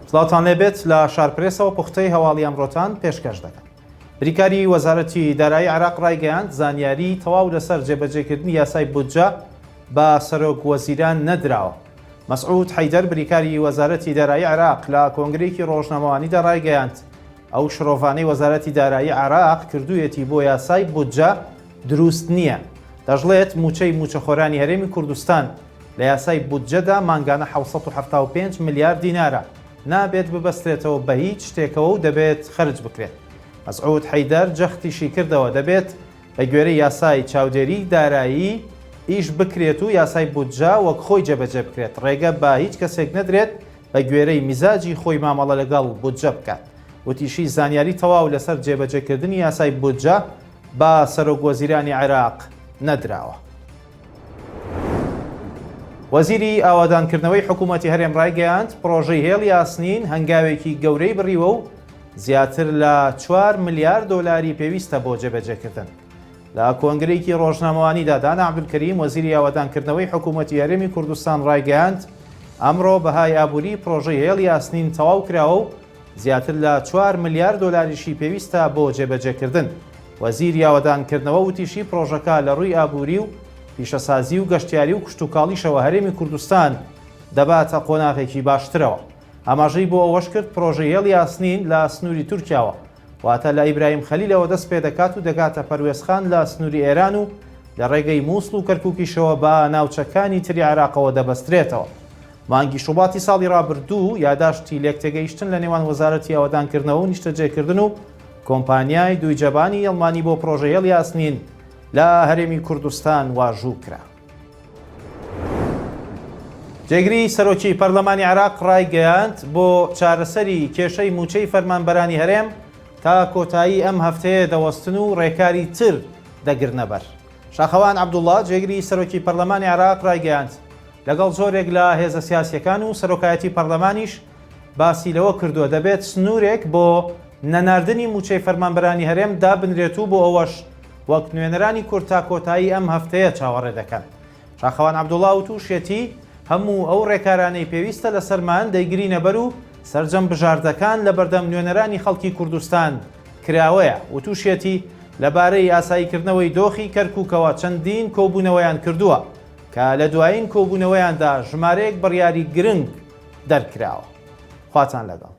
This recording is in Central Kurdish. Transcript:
سڵاوتان لێبێت لە شارپرێسەوە پوختەی هەواڵی ئەمڕۆتان پێشکەش دەکەن. بریکاری وەزارەتی دارایی عێراق ڕایگەیاند زانیاری تەواو لەسەر جێبەجێکردنی یاسای بودجە بە سەرۆک وەزیران نەدراوە. مەسعود حەیدەر بریکاری وەزارەتی دارایی عێراق لە کۆنگرێکی ڕۆژنامەوانیدا ڕایگەیاند ئەو شرۆڤانەی وەزارەتی دارایی عێراق کردوویەتی بۆ یاسای بودجە دروست نییە. دەژڵێت موچەی موچەخۆرانی هەرێمی کوردستان لە یاسای بودجەدا مانگانە 775 میلیارد دینارە نابێت ببەسترێتەوە بە هیچ شتێکەوە و دەبێت خەرج بکرێت. مەسعود حەیدەر جەختیشی کردەوە دەبێت بە گوێرەی یاسای چاودێری دارایی ئیش بکرێت و یاسای بودجە وەک خۆی جێبەجێ بکرێت. ڕێگە بە هیچ کەسێک نەدرێت بە گوێرەی میزاجی خۆی مامەڵە لەگەڵ بودجە بکات. وتیشی زانیاری تەواو لەسەر جێبەجێکردنی یاسای بودجە بە سەرۆک وەزیرانی عێراق نەدراوە. وەزیری ئاوادانکردنەوەی حکوومەتی هەرێم ڕایگەیاند پرۆژەی هێڵی یاسنین هەنگاوێکی گەورەی بڕیوە و زیاتر لە 4 میلیارد دۆلاری پێویستە بۆ جێبەجێکردن. لە کۆنگرێکی ڕۆژنامەوانیدا دانا عەبدولکەریم وەزیری ئاوادانکردنەوەی حکوومەتی هەرێمی کوردستان ڕایگەیاند ئەمڕۆ بەهای ئابووری پرۆژەی هێڵی یاسنین تەواو کراوە و زیاتر لە 4 میلیارد دۆلاریشی پێویستە بۆ جێبەجێکردن. وەزیری ئاوادانکردنەوە وتیشی پرۆژەکە لە ڕووی ئابووری و پیشەسازی و گەشتیاری و کشتتوکاڵیشەوە هەرێمی کوردستان دەباتە قۆناغێکی باشترەوە. ئاماژەی بۆ ئەوەش کرد پرۆژەی هێڵی یاسنین لە سنووری تورکیاوە واتە لە ئیبراهیم خەلیلەوە دەست پێ دەکات و دەگاتە پەروێزخان لە سنووری ئێران و لە ڕێگەی مووسڵ و کەرکووکیشەوە بە ناوچەکانی تری عێراقەوە دەبەسترێتەوە. مانگی شوباتی ساڵی ڕابردوو یاداشتی لێکتێگەیشتن لە نێوان وەزارەتی ئاوادانکردنەوە و نیشتەجێکردن و کۆمپانیای دوی جەبانی ئەڵمانی بۆ پرۆژەی هێڵی یاسنین لە هەرێمی کوردستان واژوو کرا. جێگری سەرۆکی پەرلەمانی عێراق ڕایگەیاند بۆ چارەسەری کێشەی موچەی فەرمانبەرانی هەرێم تا کۆتایی ئەم هەفتەیە دەوەستن و ڕێکاری تر دەگرنە بەر. شاخەوان عەبدوڵڵا جێگری سەرۆکی پەرلەمانی عێراق ڕایگەیاند لەگەڵ زۆرێک لە هێزە سیاسیەکان و سەرۆکایەتی پەرلەمانیش باسی لەوە کردووە دەبێت سنوورێک بۆ نەناردنی موچەی فەرمانبەرانی هەرێم دابنرێت و بۆ ئەوەش وەک نوێنەرانی کورد تا کۆتایی ئەم هەفتەیە چاوەڕێ دەکەن. شاخەوان عەبدوڵڵا و تووشێتی هەموو ئەو ڕێکارانەی پێویستە لەسەرمان دەیگرینە بەر و سەرجەم بژاردەکان لە بەردەم نوێنەرانی خەڵکی کوردستان کراوەیە و تووشێتی لەبارەی ئاساییکردنەوەی دۆخی کەرکووکەوە چەندین کۆبوونەوەیان کردووە کە لە دوایین کۆبوونەوەیاندا ژمارەیەک بڕیاری گرنگ دەرکراوە. خواتان لەگەڵ.